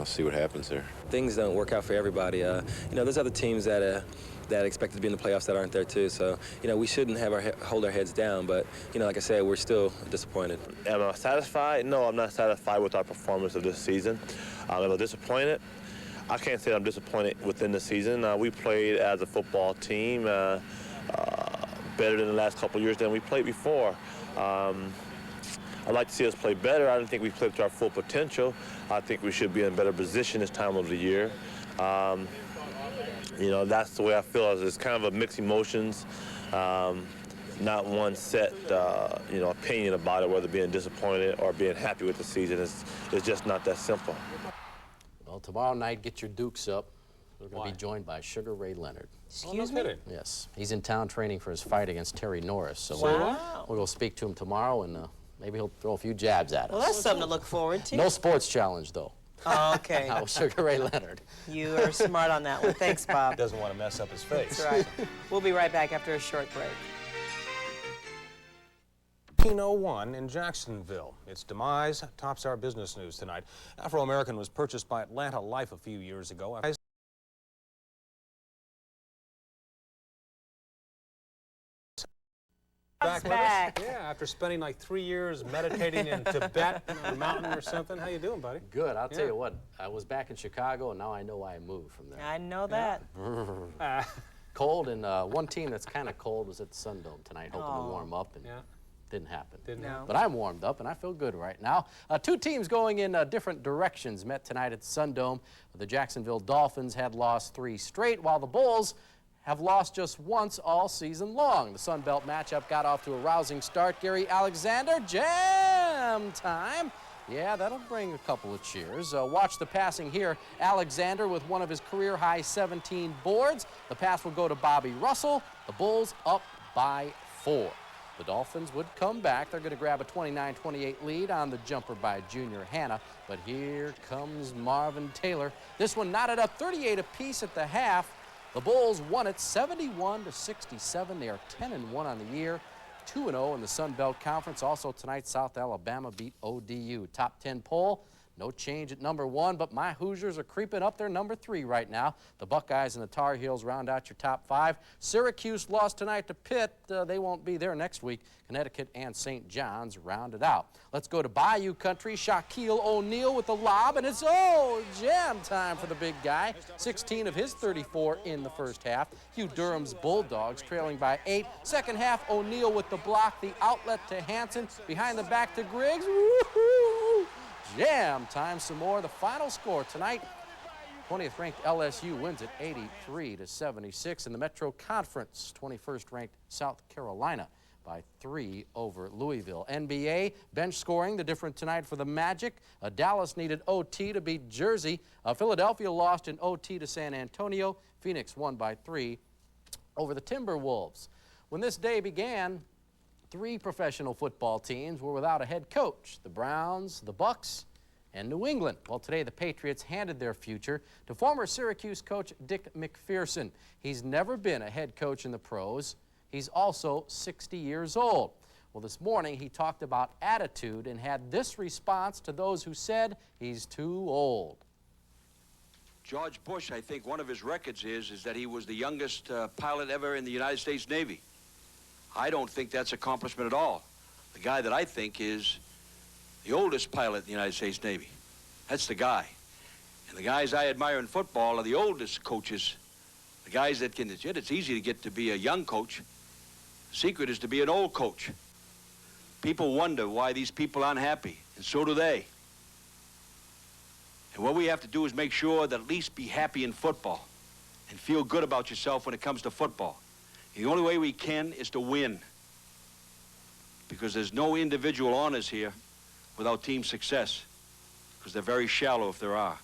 see what happens there. Things don't work out for everybody. There's other teams that expected to be in the playoffs that aren't there too. So, we shouldn't hold our heads down. But, like I said, we're still disappointed. Am I satisfied? No, I'm not satisfied with our performance of this season. I'm disappointed. I can't say I'm disappointed within the season. We played as a football team better than the last couple of years than we played before. I'd like to see us play better. I don't think we played to our full potential. I think we should be in a better position this time of the year. That's the way I feel. It's kind of a mixed emotions, not one set, opinion about it, whether being disappointed or being happy with the season. It's just not that simple. Well, tomorrow night, get your dukes up. We're going to be joined by Sugar Ray Leonard. Excuse me? Yes. He's in town training for his fight against Terry Norris. So we'll go speak to him tomorrow, and maybe he'll throw a few jabs at us. Well, that's something to look forward to. No sports challenge, though. Oh, okay. That was Sugar Ray Leonard. You are smart on that one. Thanks, Bob. Doesn't want to mess up his face. That's right. We'll be right back after a short break. 1901 in Jacksonville. Its demise tops our business news tonight. Afro-American was purchased by Atlanta Life a few years ago. Back. Yeah, after spending like 3 years meditating in Tibet on a mountain or something. How you doing, buddy? Good. I'll tell you what. I was back in Chicago, and now I know why I moved from there. I know that. Cold, and one team that's kind of cold was at the Sun Dome tonight, hoping to warm up, and didn't happen. But I'm warmed up, and I feel good right now. Two teams going in different directions met tonight at the Sun Dome. The Jacksonville Dolphins had lost 3 straight, while the Bulls have lost just once all season long. The Sun Belt matchup got off to a rousing start. Gary Alexander, jam time. Yeah, that'll bring a couple of cheers. Watch the passing here. Alexander with one of his career-high 17 boards. The pass will go to Bobby Russell. The Bulls up by 4. The Dolphins would come back. They're going to grab a 29-28 lead on the jumper by Junior Hanna. But here comes Marvin Taylor. This one knotted up 38 apiece at the half. The Bulls won it 71-67. They are 10-1 on the year, 2-0 in the Sun Belt Conference. Also tonight, South Alabama beat ODU. Top 10 poll, no change at number 1, but my Hoosiers are creeping up there number 3 right now. The Buckeyes and the Tar Heels round out your top 5. Syracuse lost tonight to Pitt. They won't be there next week. Connecticut and St. John's rounded out. Let's go to Bayou Country. Shaquille O'Neal with the lob, and it's jam time for the big guy. 16 of his 34 in the first half. Hugh Durham's Bulldogs trailing by 8. Second half, O'Neal with the block, the outlet to Hanson, behind the back to Griggs. Woo-hoo! Jam time some more. The final score tonight, 20th ranked LSU wins it 83-76. In the Metro Conference, 21st ranked South Carolina by 3 over Louisville. NBA bench scoring, the difference tonight for the Magic. Dallas needed OT to beat Jersey. Philadelphia lost in OT to San Antonio. Phoenix won by 3 over the Timberwolves. When this day began, 3 professional football teams were without a head coach: the Browns, the Bucks, and New England. Well, today the Patriots handed their future to former Syracuse coach Dick McPherson. He's never been a head coach in the pros. He's also 60 years old. Well, this morning he talked about attitude and had this response to those who said he's too old. George Bush, I think one of his records is that he was the youngest pilot ever in the United States Navy. I don't think that's an accomplishment at all. The guy that I think is the oldest pilot in the United States Navy. That's the guy. And the guys I admire in football are the oldest coaches. The guys that can, it's easy to get to be a young coach. The secret is to be an old coach. People wonder why these people aren't happy, and so do they. And what we have to do is make sure that at least be happy in football and feel good about yourself when it comes to football. The only way we can is to win, because there's no individual honors here without team success, because they're very shallow if there are.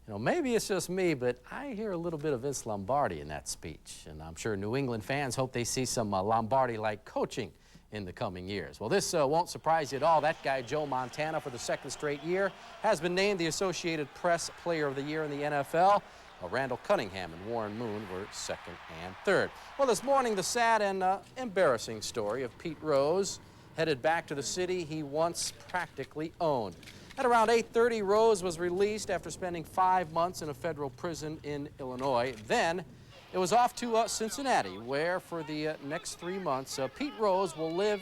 You know, maybe it's just me, but I hear a little bit of Vince Lombardi in that speech, and I'm sure New England fans hope they see some Lombardi-like coaching in the coming years. Well, this won't surprise you at all. That guy, Joe Montana, for the 2nd straight year, has been named the Associated Press Player of the Year in the NFL. Randall Cunningham and Warren Moon were 2nd and 3rd. Well, this morning, the sad and embarrassing story of Pete Rose headed back to the city he once practically owned. At around 8:30, Rose was released after spending 5 months in a federal prison in Illinois. Then it was off to Cincinnati, where for the next 3 months, Pete Rose will live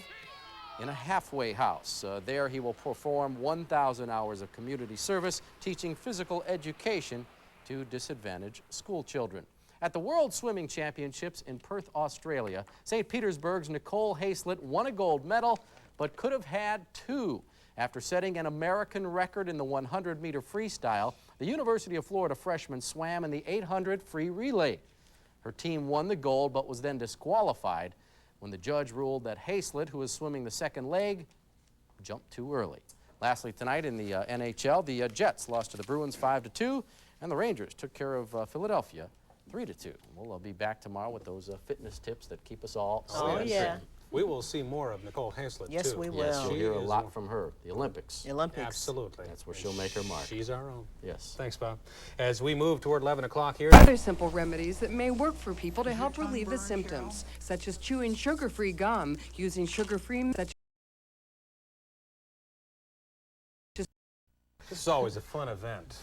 in a halfway house. There he will perform 1,000 hours of community service, teaching physical education to disadvantaged school children. At the World Swimming Championships in Perth, Australia, St. Petersburg's Nicole Hayslett won a gold medal, but could have had 2. After setting an American record in the 100-meter freestyle, the University of Florida freshman swam in the 800 free relay. Her team won the gold, but was then disqualified when the judge ruled that Hayslett, who was swimming the second leg, jumped too early. Lastly tonight in the NHL, the Jets lost to the Bruins 5-2, and the Rangers took care of Philadelphia 3-2. We'll be back tomorrow with those fitness tips that keep us all safe. Oh, yeah. We will see more of Nicole Hayslett, Yes, too. we will. Yes, you'll hear a lot from her. The Olympics. The Olympics. Absolutely. That's where she'll make her mark. She's our own. Yes. Thanks, Bob. As we move toward 11 o'clock here. Other simple remedies that may work for people to help relieve the symptoms, such as chewing sugar-free gum, using sugar-free such. This is always a fun event.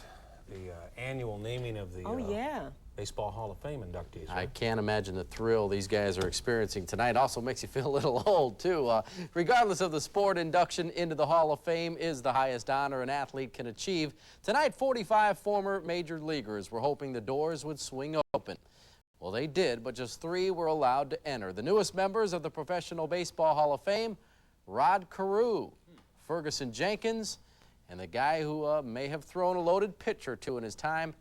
The annual naming of the Oh, yeah. Baseball Hall of Fame inductees. I Right? can't imagine the thrill these guys are experiencing tonight. Also makes you feel a little old, too. Regardless of the sport, induction into the Hall of Fame is the highest honor an athlete can achieve. Tonight, 45 former major leaguers were hoping the doors would swing open. Well, they did, but just 3 were allowed to enter. The newest members of the Professional Baseball Hall of Fame, Rod Carew, Ferguson Jenkins, and the guy who may have thrown a loaded pitch or 2 in his time,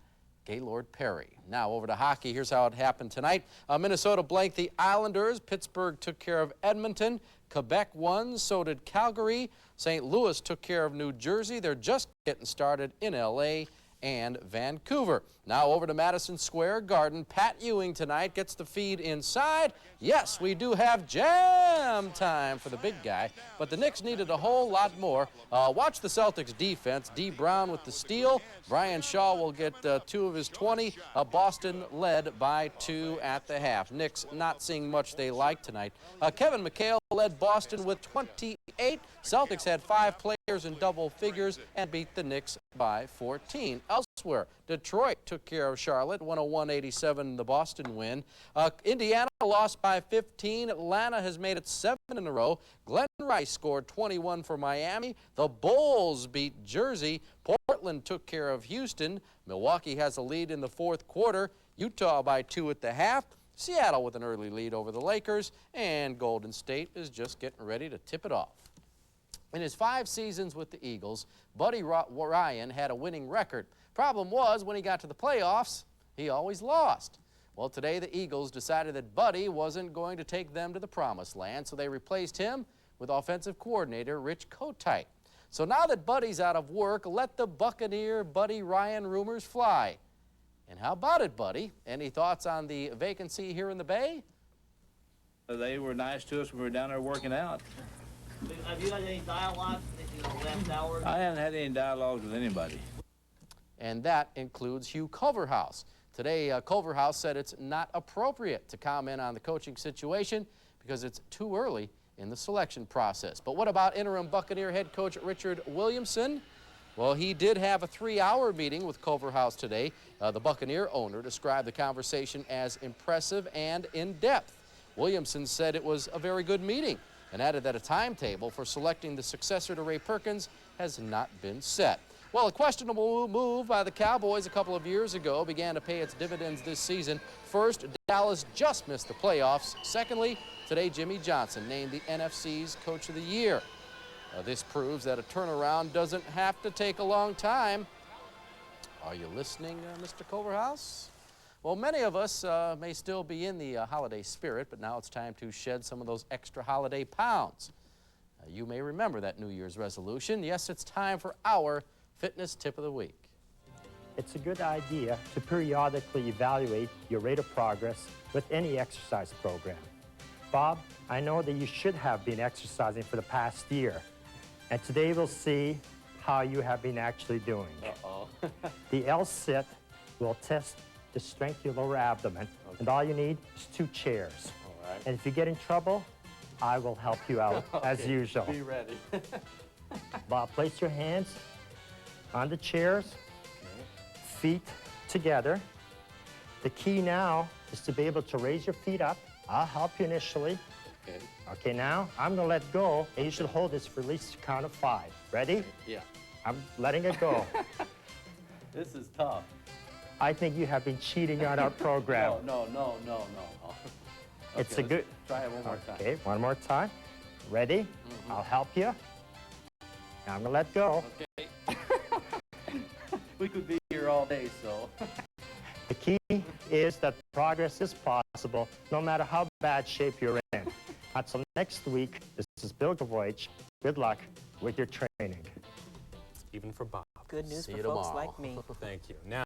Gaylord Perry. Now over to hockey. Here's how it happened tonight. Minnesota blanked the Islanders. Pittsburgh took care of Edmonton. Quebec won. So did Calgary. St. Louis took care of New Jersey. They're just getting started in L.A. and Vancouver. Now over to Madison Square Garden. Pat Ewing tonight gets the feed inside. Yes, we do have jam time for the big guy, but the Knicks needed a whole lot more. Watch the Celtics defense. D. Brown with the steal. Brian Shaw will get 2 of his 20. Boston led by 2 at the half. Knicks not seeing much they like tonight. Kevin McHale led Boston with 28. Celtics had 5 players in double figures and beat the Knicks by 14. Elsewhere, Detroit took care of Charlotte, 101-87, the Boston win. Indiana lost by 15. Atlanta has made it 7 in a row. Glenn Rice scored 21 for Miami. The Bulls beat Jersey. Portland took care of Houston. Milwaukee has a lead in the 4th quarter. Utah by 2 at the half. Seattle with an early lead over the Lakers. And Golden State is just getting ready to tip it off. In his 5 seasons with the Eagles, Buddy Ryan had a winning record. Problem was, when he got to the playoffs, he always lost. Well, today the Eagles decided that Buddy wasn't going to take them to the promised land, so they replaced him with offensive coordinator Rich Kotite. So now that Buddy's out of work, let the Buccaneer Buddy Ryan rumors fly. And how about it, Buddy? Any thoughts on the vacancy here in the Bay? They were nice to us when we were down there working out. Have you had any dialogue last hour? I haven't had any dialogues with anybody. And that includes Hugh Culverhouse. Today, Culverhouse said it's not appropriate to comment on the coaching situation because it's too early in the selection process. But what about interim Buccaneer head coach Richard Williamson? Well, he did have a 3-hour meeting with Culverhouse today. The Buccaneer owner described the conversation as impressive and in-depth. Williamson said it was a very good meeting and added that a timetable for selecting the successor to Ray Perkins has not been set. Well, a questionable move by the Cowboys a couple of years ago began to pay its dividends this season. First, Dallas just missed the playoffs. Secondly, today Jimmy Johnson named the NFC's Coach of the Year. This proves that a turnaround doesn't have to take a long time. Are you listening, Mr. Culverhouse? Well, many of us may still be in the holiday spirit, but now it's time to shed some of those extra holiday pounds. You may remember that New Year's resolution. Yes, it's time for our Fitness Tip of the Week. It's a good idea to periodically evaluate your rate of progress with any exercise program. Bob, I know that you should have been exercising for the past year, and today we'll see how you have been actually doing. Uh-oh. The L-sit will test the strength of your lower abdomen, and all you need is 2 chairs. All right. And if you get in trouble, I will help you out as usual. Be ready. Bob, place your hands on the chairs, feet together. The key now is to be able to raise your feet up. I'll help you initially. Okay. Okay, now I'm gonna let go, and you should hold this for at least a count of 5. Ready? Yeah. I'm letting it go. This is tough. I think you have been cheating on our program. No. It's Okay, a good. Try it one more time. Okay, one more time. Ready? I'll help you. Now I'm gonna let go. Okay. We could be here all day, so. The key is that progress is possible no matter how bad shape you're in. Until next week, this is Bill Gavoich. Good luck with your training. Even for Bob. Good news See for you folks tomorrow. like me. Thank you. Now,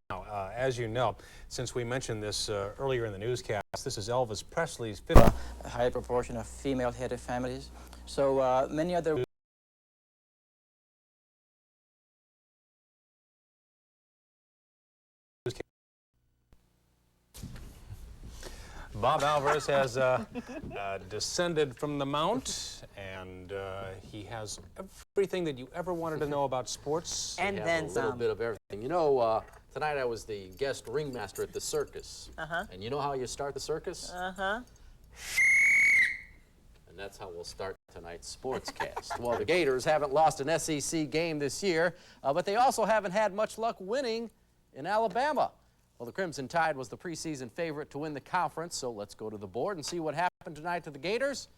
as you know, since we mentioned this earlier in the newscast, this is Elvis Presley's 50th. A high proportion of female-headed families. So many other Bob Alvarez has descended from the mount, and he has everything that you ever wanted to know about sports. And We have then a little some. bit of everything. You know, tonight I was the guest ringmaster at the circus. And you know how you start the circus? And that's how we'll start tonight's Sportscast. Well, the Gators haven't lost an SEC game this year, but they also haven't had much luck winning in Alabama. Well, the Crimson Tide was the preseason favorite to win the conference, so let's go to the board and see what happened tonight to the Gators.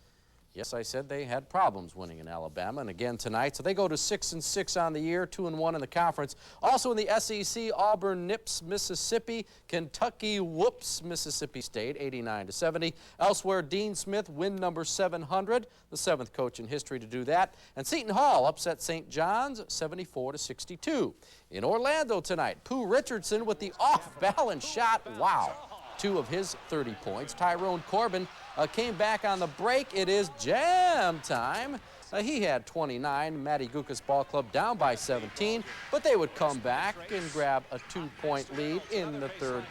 Yes, I said they had problems winning in Alabama, and again tonight. So they go to 6-6 on the year, 2-1 in the conference. Also in the SEC, Auburn nips Mississippi, Kentucky whoops Mississippi State, 89-70. Elsewhere, Dean Smith win number 700, the 7th coach in history to do that. And Seton Hall upset St. John's, 74-62. In Orlando tonight, Pooh Richardson with the off-balance shot. Wow. 2 of his 30 points. Tyrone Corbin came back on the break. It is jam time. He had 29. Matty Gukas Ball Club down by 17, but they would come back and grab a 2-point lead in the third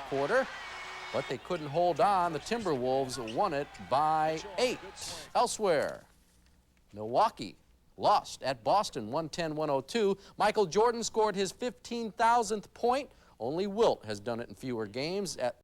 quarter. But they couldn't hold on. The Timberwolves won it by 8. Elsewhere, Milwaukee lost at Boston, 110-102. Michael Jordan scored his 15,000th point. Only Wilt has done it in fewer games at